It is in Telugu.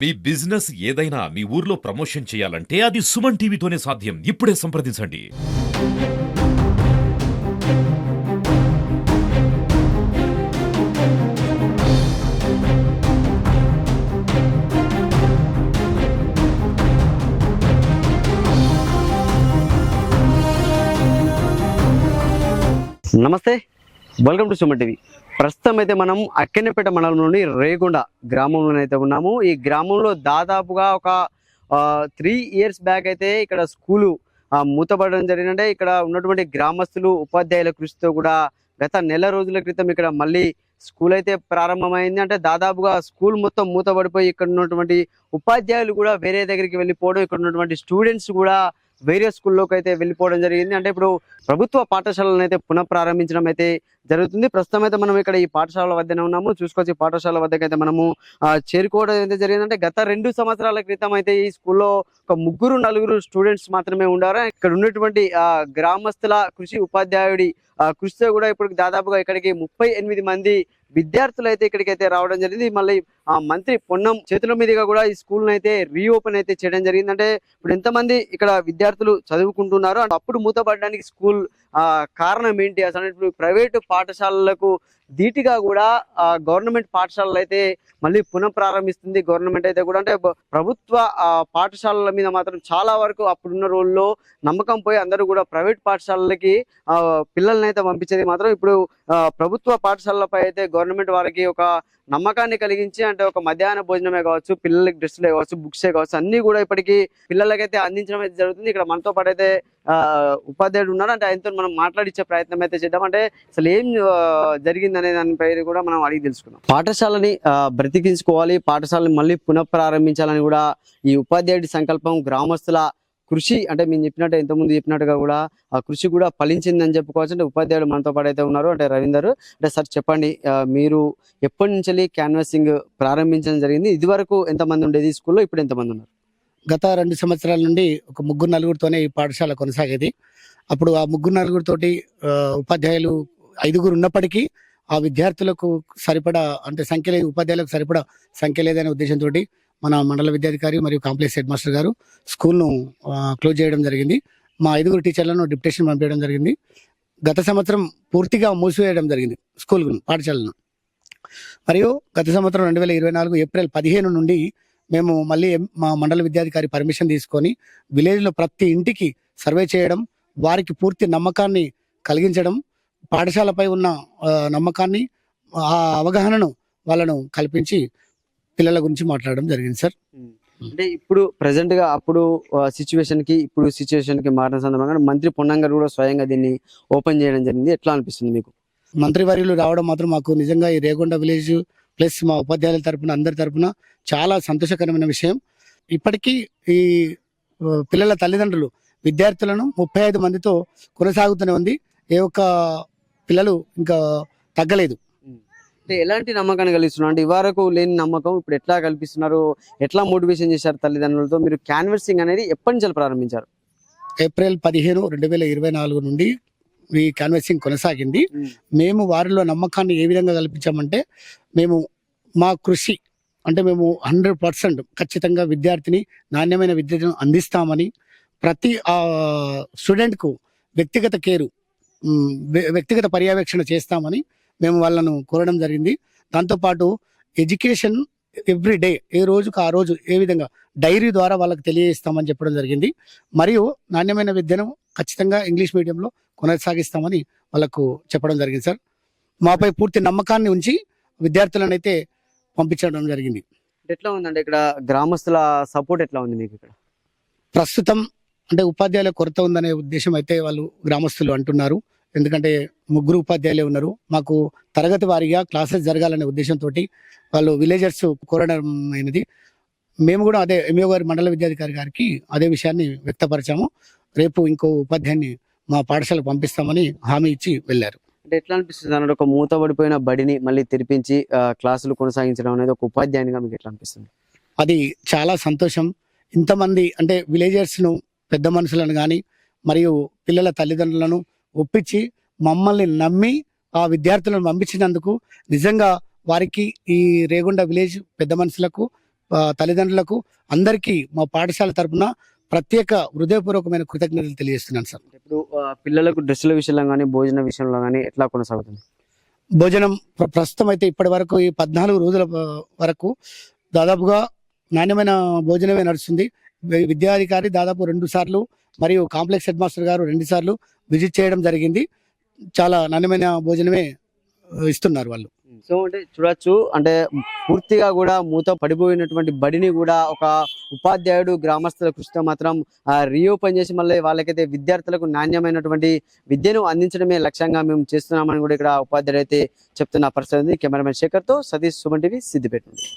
మీ బిజినెస్ ఏదైనా మీ ఊర్లో ప్రమోషన్ చేయాలంటే అది సుమన్ టీవీతోనే సాధ్యం. ఇప్పుడే సంప్రదించండి. నమస్తే, వెల్కమ్ టు సుమన్ టీవీ. ప్రస్తుతం అయితే మనం అక్కెన్నపేట మండలం నుండి రేగొండ గ్రామంలోనైతే ఉన్నాము. ఈ గ్రామంలో దాదాపుగా ఒక 3 years బ్యాక్ అయితే ఇక్కడ స్కూలు మూతపడడం జరిగిందంటే ఇక్కడ ఉన్నటువంటి గ్రామస్తులు ఉపాధ్యాయుల కృషితో కూడా గత నెల రోజుల క్రితం ఇక్కడ మళ్ళీ స్కూల్ అయితే ప్రారంభమైంది. అంటే దాదాపుగా స్కూల్ మొత్తం మూతపడిపోయి ఇక్కడ ఉన్నటువంటి ఉపాధ్యాయులు కూడా వేరే దగ్గరికి వెళ్ళిపోవడం, ఇక్కడ ఉన్నటువంటి స్టూడెంట్స్ కూడా వేరే స్కూల్లోకి అయితే వెళ్ళిపోవడం జరిగింది. అంటే ఇప్పుడు ప్రభుత్వ పాఠశాలను అయితే పునఃప్రారంభించడం అయితే జరుగుతుంది. ప్రస్తుతం అయితే మనం ఇక్కడ ఈ పాఠశాల వద్దనే ఉన్నాము. చూసుకోవచ్చు, ఈ పాఠశాల వద్దకు అయితే మనము చేరుకోవడం అయితే జరిగిందంటే గత 2 సంవత్సరాల క్రితం అయితే ఈ స్కూల్లో ఒక 3-4 స్టూడెంట్స్ మాత్రమే ఉండారు. ఇక్కడ ఉన్నటువంటి గ్రామస్తుల కృషి, ఉపాధ్యాయుడి కృషితో కూడా ఇప్పుడు దాదాపుగా ఇక్కడికి 38 మంది విద్యార్థులు అయితే ఇక్కడికి అయితే రావడం జరిగింది. మళ్ళీ మంత్రి పొన్నం చేతుల మీదుగా కూడా ఈ స్కూల్ అయితే రీఓపెన్ అయితే చేయడం జరిగింది. అంటే ఇప్పుడు ఎంతమంది ఇక్కడ విద్యార్థులు చదువుకుంటున్నారు, అప్పుడు మూతపడడానికి స్కూల్ కారణం ఏంటి, అసలు ఇప్పుడు ప్రైవేటు పాఠశాలలకు ధీటుగా కూడా గవర్నమెంట్ పాఠశాలలు అయితే మళ్ళీ పునఃప్రారంభిస్తుంది గవర్నమెంట్ అయితే కూడా. అంటే ప్రభుత్వ పాఠశాలల మీద మాత్రం చాలా వరకు అప్పుడున్న రోజుల్లో నమ్మకం పోయి అందరూ కూడా ప్రైవేట్ పాఠశాలలకి పిల్లల్ని అయితే పంపించేది. మాత్రం ఇప్పుడు ప్రభుత్వ పాఠశాలలపై అయితే గవర్నమెంట్ వారికి ఒక నమ్మకాన్ని కలిగించి, అంటే ఒక మధ్యాహ్న భోజనమే కావచ్చు, పిల్లలకి డ్రెస్సులే కావచ్చు, బుక్సే కావచ్చు, అన్ని కూడా ఇప్పటికీ పిల్లలకైతే అందించడం అయితే జరుగుతుంది. ఇక్కడ మనతో పాటు అయితే ఉపాధ్యాయుడు ఉన్నారు. అంటే ఆయనతో మనం మాట్లాడించే ప్రయత్నం అయితే చేద్దాం. అంటే అసలు ఏం జరిగింది అనే దానిపై కూడా మనం అడిగి తెలుసుకుందాం. పాఠశాలని బ్రతికించుకోవాలి, పాఠశాలని మళ్ళీ పునఃప్రారంభించాలని కూడా ఈ ఉపాధ్యాయుడి సంకల్పం, గ్రామస్తుల కృషి, అంటే మేము చెప్పినట్టు ఇంతకుముందు చెప్పినట్టుగా కూడా ఆ కృషి కూడా ఫలించిందని చెప్పుకోవచ్చు. అంటే ఉపాధ్యాయుడు మనతో పాటు అయితే ఉన్నారు. అంటే రవీందర్, అంటే సార్ చెప్పండి, మీరు ఎప్పటి నుంచి క్యాన్వాసింగ్ ప్రారంభించడం జరిగింది? ఇది వరకు ఎంతమంది ఉండేది స్కూల్లో, ఇప్పుడు ఎంతమంది ఉన్నారు? గత 2 సంవత్సరాల నుండి ఒక 3-4తోనే ఈ పాఠశాల కొనసాగేది. అప్పుడు ఆ 3-4తోటి ఉపాధ్యాయులు 5 ఉన్నప్పటికీ ఆ విద్యార్థులకు సరిపడా, అంటే సంఖ్య లేదు, ఉపాధ్యాయులకు సరిపడా సంఖ్య లేదనే ఉద్దేశంతో మన మండల విద్యాధికారి మరియు కాంప్లెక్స్ హెడ్ మాస్టర్ గారు స్కూల్ను క్లోజ్ చేయడం జరిగింది. మా 5 టీచర్లను డిప్యుటేషన్ పంపించడం జరిగింది. గత సంవత్సరం పూర్తిగా మూసివేయడం జరిగింది స్కూల్ను, పాఠశాలను. మరియు గత సంవత్సరం 2024 ఏప్రిల్ 15 నుండి మేము మళ్ళీ మా మండల విద్యాధికారి పర్మిషన్ తీసుకొని విలేజ్లో ప్రతి ఇంటికి సర్వే చేయడం, వారికి పూర్తి నమ్మకాన్ని కలిగించడం, పాఠశాలపై ఉన్న నమ్మకాన్ని, ఆ అవగాహనను వాళ్ళను కల్పించి పిల్లల గురించి మాట్లాడడం జరిగింది సార్. అంటే ఇప్పుడు ప్రెసెంట్ గా అప్పుడు సిచ్యువేషన్ కి ఇప్పుడు సిచ్యువేషన్ కి మారిన సందర్భంగా మంత్రి పొన్నం గారు కూడా స్వయంగా దీన్ని ఓపెన్ చేయడం జరిగింది. ఎట్లా అనిపిస్తుంది మీకు? మంత్రివర్యులు రావడం మాత్రం మాకు నిజంగా ఈ రేగొండ విలేజ్ ప్లస్ మా ఉపాధ్యాయుల తరపున, అందరి తరపున చాలా సంతోషకరమైన విషయం. ఇప్పటికీ ఈ పిల్లల తల్లిదండ్రులు విద్యార్థులను 35 మందితో కొనసాగుతూనే ఉంది. ఏ ఒక్క పిల్లలు ఇంకా తగ్గలేదు. అంటే ఎలాంటి నమ్మకాన్ని కలిగిస్తున్నారు? అంటే ఇవరకు లేని నమ్మకం ఇప్పుడు ఎట్లా కల్పిస్తున్నారు, ఎట్లా మోటివేషన్ చేశారు తల్లిదండ్రులతో? మీరు క్యాన్వర్సింగ్ అనేది ఎప్పటి నుంచి ప్రారంభించారు? ఏప్రిల్ 15, 2024 నుండి ఈ క్యాన్వర్సింగ్ కొనసాగింది. మేము వారిలో నమ్మకాన్ని ఏ విధంగా కల్పించామంటే, మేము మా కృషి, అంటే మేము 100% ఖచ్చితంగా విద్యార్థిని నాణ్యమైన విద్యను అందిస్తామని, ప్రతి స్టూడెంట్కు వ్యక్తిగత కేరు, వ్యక్తిగత పర్యవేక్షణ చేస్తామని మేము వాళ్ళను కోరడం జరిగింది. దాంతోపాటు ఎడ్యుకేషన్ ఎవ్రీ డే, ఏ రోజుకు ఆ రోజు ఏ విధంగా డైరీ ద్వారా వాళ్ళకి తెలియజేస్తామని చెప్పడం జరిగింది. మరియు నాణ్యమైన విద్యను ఖచ్చితంగా ఇంగ్లీష్ మీడియంలో కొనసాగిస్తామని వాళ్ళకు చెప్పడం జరిగింది సార్. మాపై పూర్తి నమ్మకాన్ని ఉంచి విద్యార్థులను అయితే పంపించడం జరిగింది. ఎట్లా ఉందంటే ఇక్కడ గ్రామస్తుల సపోర్ట్ ఎట్లా ఉంది మీకు? ఇక్కడ ప్రస్తుతం అంటే ఉపాధ్యాయుల కొరత ఉందనే ఉద్దేశం అయితే వాళ్ళు గ్రామస్తులు అంటున్నారు. ఎందుకంటే 3 ఉపాధ్యాయులే ఉన్నారు. మాకు తరగతి వారీగా క్లాసెస్ జరగాలనే ఉద్దేశంతో వాళ్ళు విలేజర్స్ కోరడం అయినది. మేము కూడా అదే ఎంఈఓ గారి, మండల విద్యాధికారి గారికి అదే విషయాన్ని వ్యక్తపరిచాము. రేపు ఇంకో ఉపాధ్యాయుని మా పాఠశాలకు పంపిస్తామని హామీ ఇచ్చి వెళ్ళారు. అంటే ఎట్లా అనిపిస్తుంది అన్నట్టు, ఒక మూతపడిపోయిన బడిని మళ్ళీ తెరిపించి క్లాసులు కొనసాగించడం అనేది ఒక ఉపాధ్యాయునిగా మీకు ఎట్లా అనిపిస్తుంది? అది చాలా సంతోషం. ఇంతమంది అంటే విలేజర్స్ను, పెద్ద మనుషులను కానీ మరియు పిల్లల తల్లిదండ్రులను ఒప్పించి మమ్మల్ని నమ్మి ఆ విద్యార్థులను పంపించినందుకు నిజంగా వారికి, ఈ రేగొండ విలేజ్ పెద్ద మనుషులకు, తల్లిదండ్రులకు అందరికీ మా పాఠశాల తరపున ప్రత్యేక హృదయపూర్వకమైన కృతజ్ఞతలు తెలియజేస్తున్నాను సార్. ఇప్పుడు పిల్లలకు డ్రెస్సుల విషయంలో కానీ భోజన విషయంలో కానీ ఎట్లా కొనసాగుతుంది? భోజనం ప్రస్తుతం అయితే ఇప్పటి వరకు ఈ 14 రోజుల వరకు దాదాపుగా నాణ్యమైన భోజనమే నడుస్తుంది. విద్యాధికారి దాదాపు 2 సార్లు మరియు కాంప్లెక్స్ హెడ్ మాస్టర్ గారు 2 సార్లు విజిట్ చేయడం జరిగింది. చాలా నాణ్యమైన భోజనమే ఇస్తున్నారు వాళ్ళు. సో అంటే చూడొచ్చు, అంటే పూర్తిగా కూడా మూత పడిపోయినటువంటి బడిని కూడా ఒక ఉపాధ్యాయుడు గ్రామస్తుల కృషితో మాత్రం రీఓపెన్ చేసి మళ్ళీ వాళ్ళకైతే విద్యార్థులకు నాణ్యమైనటువంటి విద్యను అందించడమే లక్ష్యంగా మేము చేస్తున్నామని కూడా ఇక్కడ ఉపాధ్యాయుడు అయితే చెప్తున్న పరిస్థితి ఉంది. కెమెరామెన్ శేఖర్తో సతీష్, సుమన్ టీవీ, సిద్దిపేట నుండి.